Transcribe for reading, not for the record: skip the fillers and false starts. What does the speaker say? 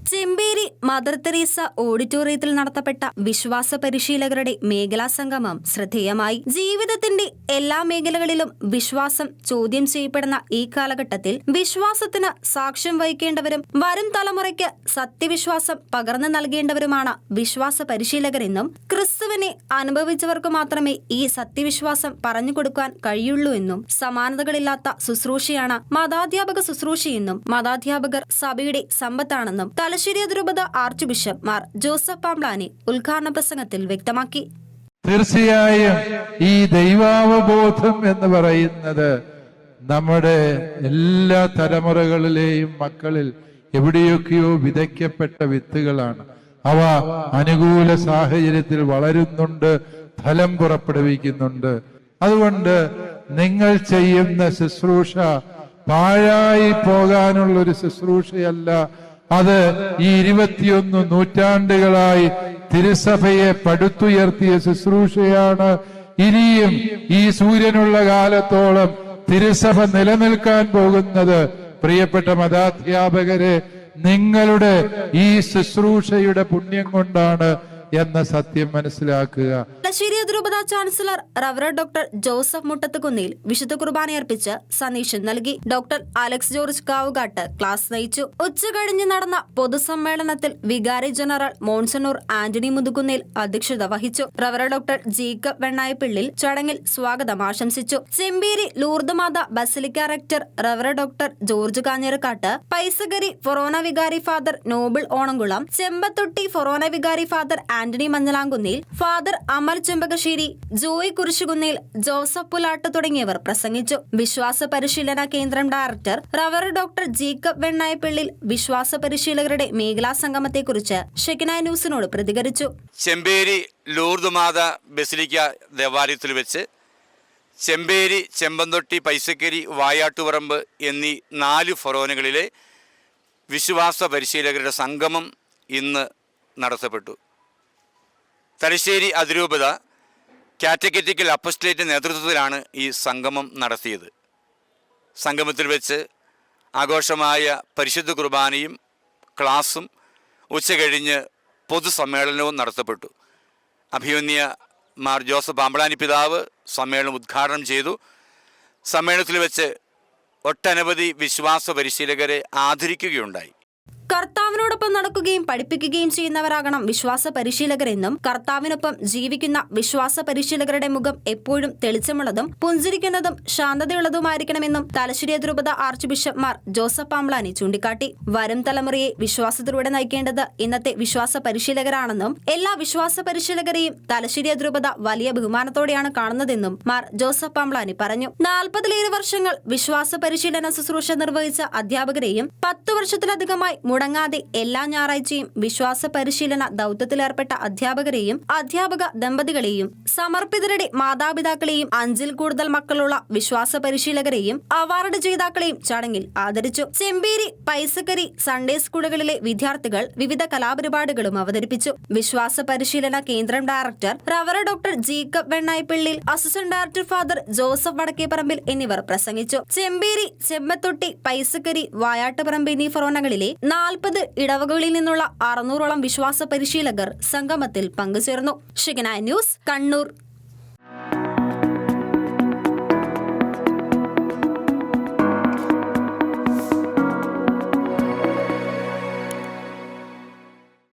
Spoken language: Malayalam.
ചെമ്പേരി മദർ തെരേസ ഓഡിറ്റോറിയത്തിൽ നടത്തപ്പെട്ട വിശ്വാസ പരിശീലകരുടെ മേഖലാ സംഗമം ശ്രദ്ധേയമായി. ജീവിതത്തിന്റെ എല്ലാ മേഖലകളിലും വിശ്വാസം ചോദ്യം ചെയ്യപ്പെടുന്ന ഈ കാലഘട്ടത്തിൽ വിശ്വാസത്തിന് സാക്ഷ്യം വഹിക്കേണ്ടവരും വരും തലമുറയ്ക്ക് സത്യവിശ്വാസം പകർന്നു നൽകേണ്ടവരുമാണ് വിശ്വാസ പരിശീലകരെന്നും ക്രിസ്തുവിനെ അനുഭവിച്ചവർക്ക് മാത്രമേ ഈ സത്യവിശ്വാസം പറഞ്ഞുകൊടുക്കാൻ കഴിയുള്ളൂ എന്നും സമാനതകളില്ലാത്ത ശുശ്രൂഷയാണ് മതാധ്യാപക ശുശ്രൂഷയെന്നും മതാധ്യാപകർ സഭയുടെ സമ്പത്താണെന്നും തലശ്ശേരി അതിരൂപത arch bishop Mar Joseph Pamplany ഉദ്ഘാടന പ്രസംഗത്തിൽ വ്യക്തമാക്കി. തീർച്ചയായും ഈ ദൈവാവബോധം എന്ന് പറയുന്നത് നമ്മുടെ എല്ലാ തലമുറകളിലെയും മക്കളിൽ എവിടെയൊക്കെയോ വിതയ്ക്കപ്പെട്ട വിത്തുകളാണ്. അവ അനുകൂല സാഹചര്യത്തിൽ വളരുന്നുണ്ട്, ഫലം പുറപ്പെടുവിക്കുന്നുണ്ട്. അതുകൊണ്ട് നിങ്ങൾ ചെയ്യുന്ന ശുശ്രൂഷ പാഴായി പോകാനുള്ളൊരു ശുശ്രൂഷയല്ല. അത് ഈ 21 നൂറ്റാണ്ടുകളായി തിരുസഭയെ പടുത്തുയർത്തിയ ശുശ്രൂഷയാണ്. ഇനിയും ഈ സൂര്യനുള്ള കാലത്തോളം തിരുസഭ നിലനിൽക്കാൻ പോകുന്നത് പ്രിയപ്പെട്ട മതാധ്യാപകരെ നിങ്ങളുടെ ഈ ശുശ്രൂഷയുടെ പുണ്യം കൊണ്ടാണ് എന്ന സത്യം മനസ്സിലാക്കുക. തലശ്ശേരി അതിരൂപത ചാൻസലർ റവറ ഡോക്ടർ ജോസഫ് മുട്ടത്തുകുന്നിൽ വിശുദ്ധ കുർബാനയർപ്പിച്ച് സന്ദേശം നൽകി. Doctor Alex George Kavukattu class നയിച്ചു. ഉച്ചകഴിഞ്ഞ് നടന്ന പൊതുസമ്മേളനത്തിൽ വികാരി ജനറൽ മോൺസണൂർ ആന്റണി മുതുകുന്നേൽ അധ്യക്ഷത വഹിച്ചു. റവറ ഡോക്ടർ ജേക്കബ് വെണ്ണായപ്പിള്ളിൽ ചടങ്ങിൽ സ്വാഗതം ആശംസിച്ചു. Chemperi Lourdes Matha basilica rector Rev doctor George Kanjirakkatt, Paisakari forane വികാരി father Noble Onamkulam, Chempanthotti forane വികാരി father Antony Manjalamkunnel, father Amal Chempakassery, Joy Kurisinkunnel, Joseph Pulatt തുടങ്ങിയവർ പ്രസംഗിച്ചു. വിശ്വാസ പരിശീലന കേന്ദ്രം director Rev doctor Jacob Vennayappillil വിശ്വാസ പരിശീലകരുടെ മേഖലാ സംഗമത്തെക്കുറിച്ച് ഷെക്കിന ന്യൂസിനോട് പ്രതികരിച്ചു. ചെമ്പേരി ലൂർദ് മാത ബസിലിക്ക ദേവാലയത്തിൽ വെച്ച് ചെമ്പേരി, ചെമ്പന്തൊട്ടി, പൈസക്കരി, വായാട്ടുപറമ്പ് എന്നീ 4 ഫൊറോനകളിലെ വിശ്വാസ പരിശീലകരുടെ സംഗമം ഇന്ന് നടത്തപ്പെട്ടു. തലശ്ശേരി അതിരൂപത കാറ്റഗറ്റിക്കൽ അപ്പസ്റ്റേറ്റ് നേതൃത്വത്തിലാണ് ഈ സംഗമം നടത്തിയത്. സംഗമത്തിൽ വെച്ച് ആഘോഷമായ പരിശുദ്ധ കുർബാനയും ക്ലാസും ഉച്ചകഴിഞ്ഞ് പൊതുസമ്മേളനവും നടത്തപ്പെട്ടു. അഭിമന്യ മാർ ജോസഫ് പാംബ്ലാനി പിതാവ് സമ്മേളനം ഉദ്ഘാടനം ചെയ്തു. സമ്മേളനത്തിൽ വെച്ച് ഒട്ടനവധി വിശ്വാസ പരിശീലകരെ ആദരിക്കുകയുണ്ടായി. കർത്താവിനോടൊപ്പം നടക്കുകയും പഠിപ്പിക്കുകയും ചെയ്യുന്നവരാകണം വിശ്വാസ പരിശീലകരെന്നും കർത്താവിനൊപ്പം ജീവിക്കുന്ന വിശ്വാസ പരിശീലകരുടെ മുഖം എപ്പോഴും തെളിച്ചമുള്ളതും പുഞ്ചിരിക്കുന്നതും ശാന്തതയുള്ളതുമായിരിക്കണമെന്നും തലശ്ശേരി അതിരൂപത arch bishop Mar Joseph Pamplany ചൂണ്ടിക്കാട്ടി. വരും തലമുറയെ വിശ്വാസത്തിലൂടെ നയിക്കേണ്ടത് ഇന്നത്തെ വിശ്വാസ പരിശീലകരാണെന്നും എല്ലാ വിശ്വാസ പരിശീലകരെയും തലശ്ശേരി അതിരൂപത വലിയ ബഹുമാനത്തോടെയാണ് കാണുന്നതെന്നും മാർ ജോസഫ് പാംബ്ലാനി പറഞ്ഞു. 40-ലേറെ വർഷങ്ങൾ വിശ്വാസ പരിശീലന ശുശ്രൂഷ നിർവഹിച്ച അധ്യാപകരെയും 10 വർഷത്തിലധികമായി മുടങ്ങാതെ എല്ലാ ഞായറാഴ്ചയും വിശ്വാസ പരിശീലന ദൗത്യത്തിലേർപ്പെട്ട അധ്യാപകരെയും അധ്യാപക ദമ്പതികളെയും സമർപ്പിതരുടെ മാതാപിതാക്കളെയും 5-ൽ കൂടുതൽ മക്കളുള്ള വിശ്വാസ പരിശീലകരെയും അവാർഡ് ജേതാക്കളെയും ചടങ്ങിൽ ആദരിച്ചു. ചെമ്പേരി, പൈസക്കരി സൺഡേ സ്കൂളുകളിലെ വിദ്യാർത്ഥികൾ വിവിധ കലാപരിപാടികളും അവതരിപ്പിച്ചു. വിശ്വാസ പരിശീലന കേന്ദ്രം director Rev doctor Jacob Vennayappillil, assistant director father Joseph Vadakkeparambil എന്നിവർ പ്രസംഗിച്ചു. ചെമ്പേരി, ചെമ്പത്തൊട്ടി, പൈസക്കരി, വായാട്ടുപറമ്പ് എന്നീ ഫൊറോനകളിലെ 40 ഇടവകളിൽ നിന്നുള്ള 600ഓളം വിശ്വാസ പരിശീലകർ സംഗമത്തിൽ പങ്കുചേർന്നു. Shekinah news, Kannur.